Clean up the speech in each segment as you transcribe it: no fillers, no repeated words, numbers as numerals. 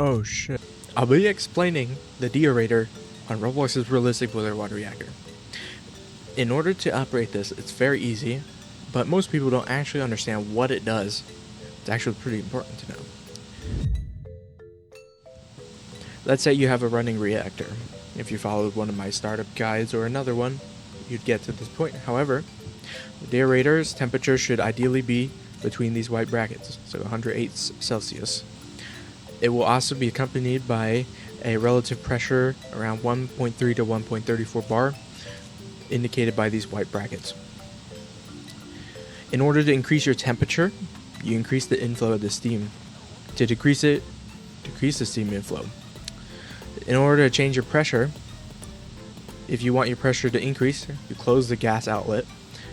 Oh shit. I'll be explaining the Deaerator on Roblox's realistic boiler water reactor. In order to operate this, it's very easy, but most people don't actually understand what it does. It's actually pretty important to know. Let's say you have a running reactor. If you followed one of my startup guides or another one, you'd get to this point. However, the Deaerator's temperature should ideally be between these white brackets, so 108 Celsius. It will also be accompanied by a relative pressure around 1.3 to 1.34 bar, indicated by these white brackets. In order to increase your temperature, you increase the inflow of the steam. To decrease it, decrease the steam inflow. In order to change your pressure, if you want your pressure to increase, you close the gas outlet.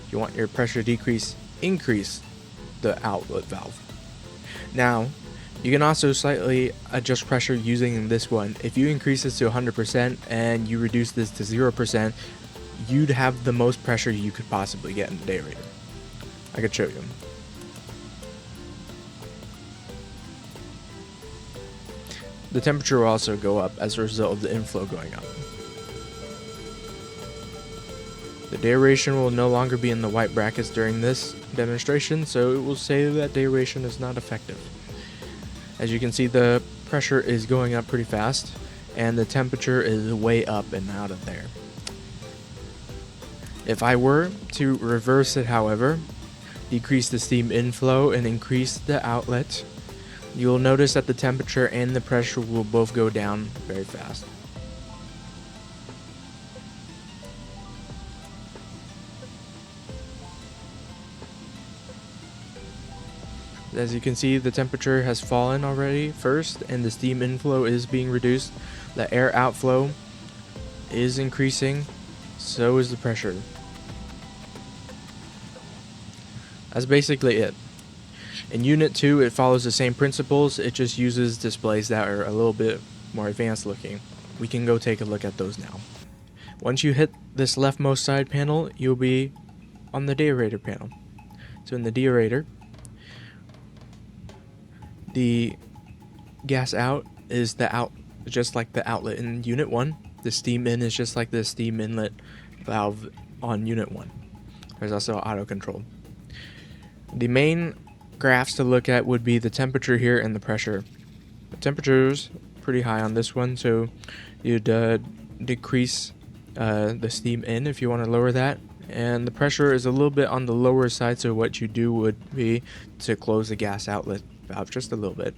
If you want your pressure to decrease, increase the outlet valve. Now, you can also slightly adjust pressure using this one. If you increase this to 100% and you reduce this to 0%, you'd have the most pressure you could possibly get in the Deaerator. I could show you. The temperature will also go up as a result of the inflow going up. The deaeration will no longer be in the white brackets during this demonstration, so it will say that deaeration is not effective. As you can see, the pressure is going up pretty fast, and the temperature is way up and out of there. If I were to reverse it, however, decrease the steam inflow and increase the outlet, you will notice that the temperature and the pressure will both go down very fast. As you can see, the temperature has fallen already first, and the steam inflow is being reduced. The air outflow is increasing, so is the pressure. That's basically it. In Unit 2, it follows the same principles, it just uses displays that are a little bit more advanced looking. We can go take a look at those now. Once you hit this leftmost side panel, you'll be on the Deaerator panel. So in the Deaerator, the gas out is the out, just like the outlet in Unit 1. The steam in is just like the steam inlet valve on Unit 1. There's also auto control. The main graphs to look at would be the temperature here and the pressure. The temperature's pretty high on this one, so you'd decrease the steam in if you want to lower that. And the pressure is a little bit on the lower side, so what you do would be to close the gas outlet valve just a little bit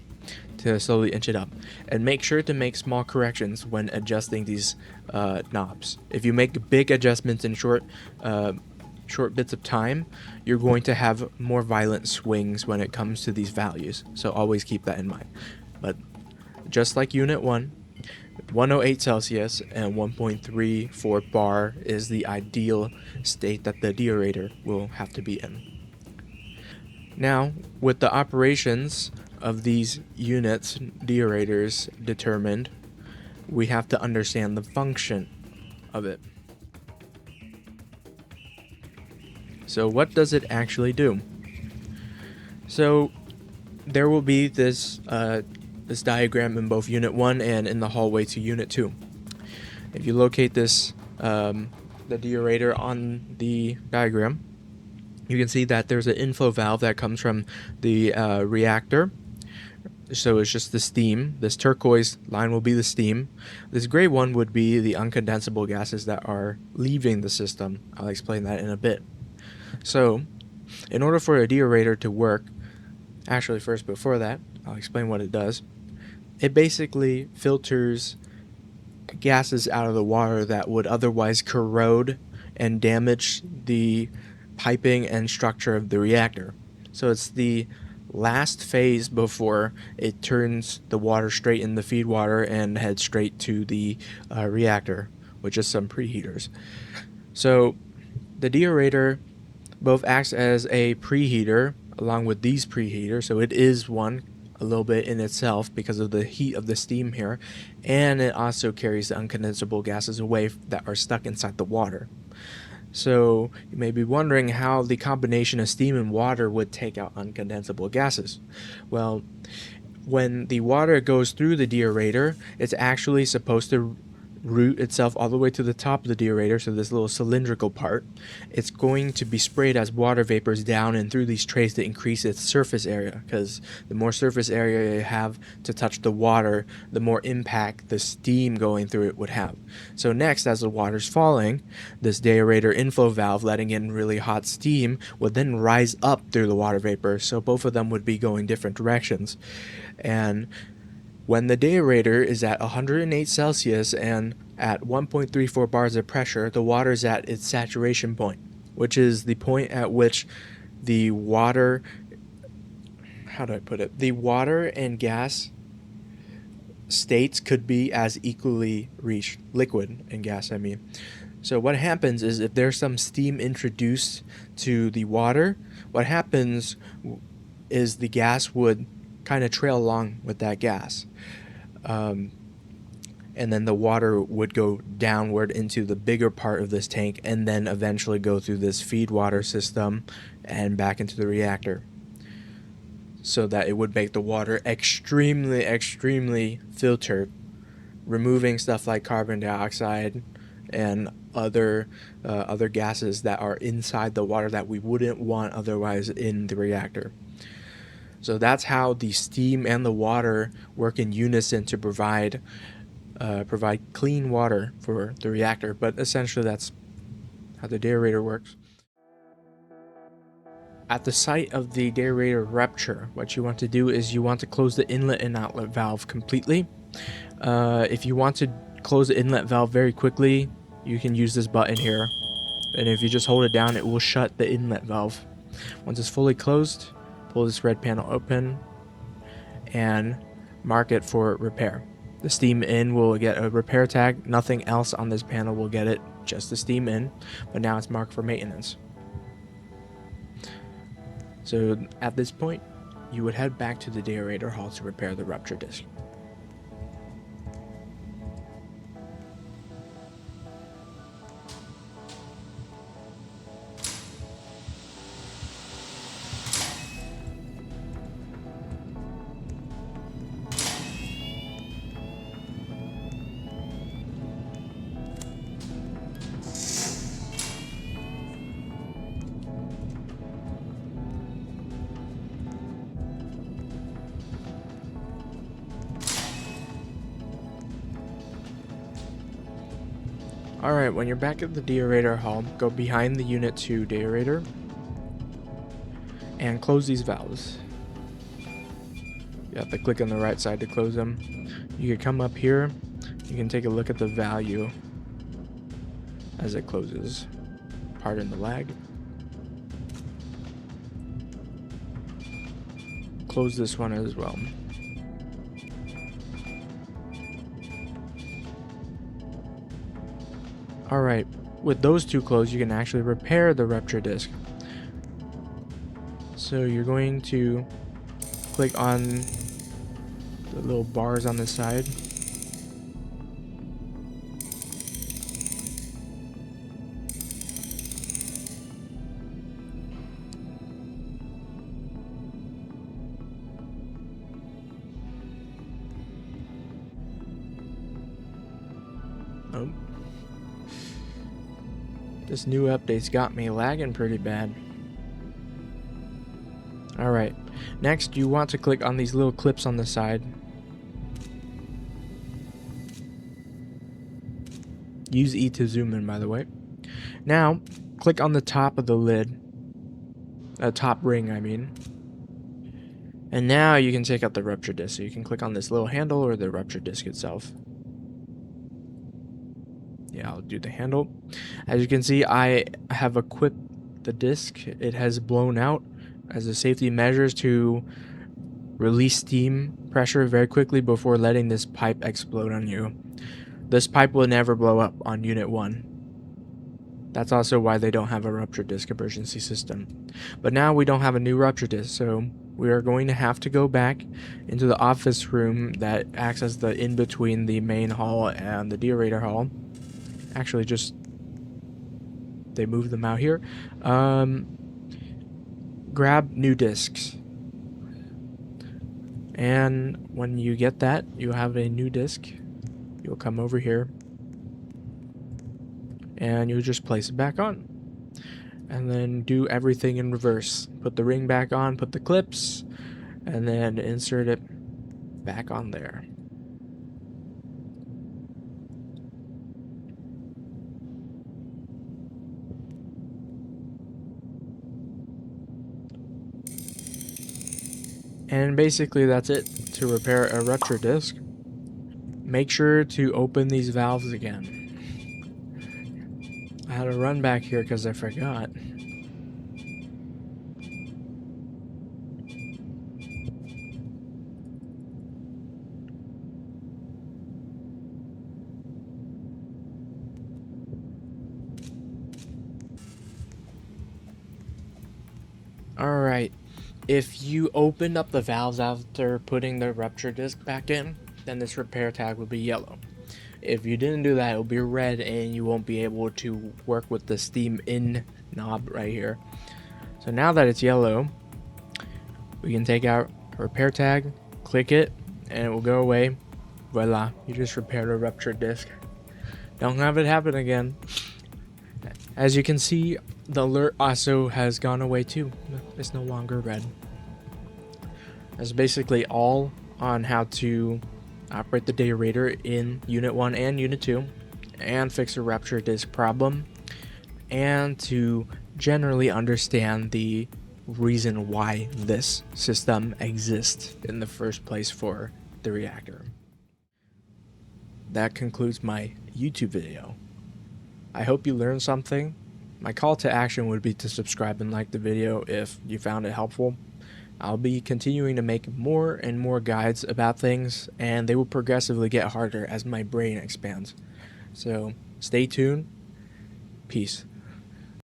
to slowly inch it up. And make sure to make small corrections when adjusting these knobs. If you make big adjustments in short bits of time, you're going to have more violent swings when it comes to these values, so always keep that in mind. But just like Unit 1, 108 Celsius and 1.34 bar is the ideal state that the Deaerator will have to be in. Now, with the operations of these units, Deaerators determined, we have to understand the function of it. So what does it actually do? So there will be this diagram in both Unit 1 and in the hallway to Unit 2. If you locate this, the Deaerator on the diagram, you can see that there's an inflow valve that comes from the reactor. So it's just the steam. This turquoise line will be the steam. This gray one would be the uncondensable gases that are leaving the system. I'll explain that in a bit. So, in order for a Deaerator to work, actually first before that, I'll explain what it does. It basically filters gases out of the water that would otherwise corrode and damage the piping and structure of the reactor. So it's the last phase before it turns the water straight in the feed water and heads straight to the reactor, which is some preheaters. So the Deaerator both acts as a preheater along with these preheaters, so it is one a little bit in itself because of the heat of the steam here, and it also carries the uncondensable gases away that are stuck inside the water. So you may be wondering how the combination of steam and water would take out uncondensable gases. Well, when the water goes through the deaerator, it's actually supposed to route itself all the way to the top of the deaerator, so this little cylindrical part. It's going to be sprayed as water vapors down and through these trays to increase its surface area, because the more surface area you have to touch the water, the more impact the steam going through it would have. So next, as the water's falling, this deaerator inflow valve letting in really hot steam would then rise up through the water vapor, so both of them would be going different directions. And when the deaerator is at 108 Celsius and at 1.34 bars of pressure, the water is at its saturation point, which is the point at which the water, how do I put it? The water and gas states could be as equally reached, liquid and gas, I mean. So what happens is if there's some steam introduced to the water, what happens is the gas would kind of trail along with that gas. And then the water would go downward into the bigger part of this tank and then eventually go through this feed water system and back into the reactor, so that it would make the water extremely filtered, removing stuff like carbon dioxide and other gases that are inside the water that we wouldn't want otherwise in the reactor. So that's how the steam and the water work in unison to provide clean water for the reactor. But essentially that's how the deaerator works. At the site of the deaerator rupture, what you want to do is you want to close the inlet and outlet valve completely. If you want to close the inlet valve very quickly, you can use this button here. And if you just hold it down, it will shut the inlet valve. Once it's fully closed, pull this red panel open and mark it for repair. The steam in will get a repair tag. Nothing else on this panel will get it, just the steam in, but now it's marked for maintenance. So at this point, you would head back to the deaerator hall to repair the rupture disc. Alright, when you're back at the deaerator hall, go behind the Unit 2 deaerator and close these valves. You have to click on the right side to close them. You can come up here, you can take a look at the value as it closes. Pardon the lag. Close this one as well. Alright, with those two closed, you can actually repair the rupture disc. So you're going to click on the little bars on the side. Oh. This new update's got me lagging pretty bad. Alright, next you want to click on these little clips on the side. Use E to zoom in, by the way. Now, click on the top of the lid. Top ring, I mean. And now you can take out the rupture disc. So you can click on this little handle or the rupture disc itself. Yeah, I'll do the handle. As you can see, I have equipped the disc. It has blown out as a safety measures to release steam pressure very quickly before letting this pipe explode on you. This pipe will never blow up on Unit 1. That's also why they don't have a rupture disc emergency system. But now we don't have a new rupture disc, so we are going to have to go back into the office room that acts as the in-between the main hall and the deaerator hall. Actually, just they moved them out here. Grab new discs And when you get that, you have a new disk. You'll come over here and you'll just place it back on. And then do everything in reverse. Put the ring back on, put the clips, and then insert it back on there. And basically that's it to repair a rupture disk. Make sure to open these valves again. I had to run back here because I forgot. Alright, if you opened up the valves after putting the rupture disc back in, then this repair tag will be yellow. If you didn't do that, it will be red and you won't be able to work with the steam in knob right here. So now that it's yellow, we can take out a repair tag, click it, and it will go away. Voila, you just repaired a ruptured disc. Don't have it happen again. As you can see, the alert also has gone away too. It's no longer red. That's basically all on how to operate the Deaerator in Unit 1 and Unit 2, and fix a rupture disk problem, and to generally understand the reason why this system exists in the first place for the reactor. That concludes my YouTube video. I hope you learned something. My call to action would be to subscribe and like the video if you found it helpful. I'll be continuing to make more and more guides about things, and they will progressively get harder as my brain expands. So stay tuned. Peace.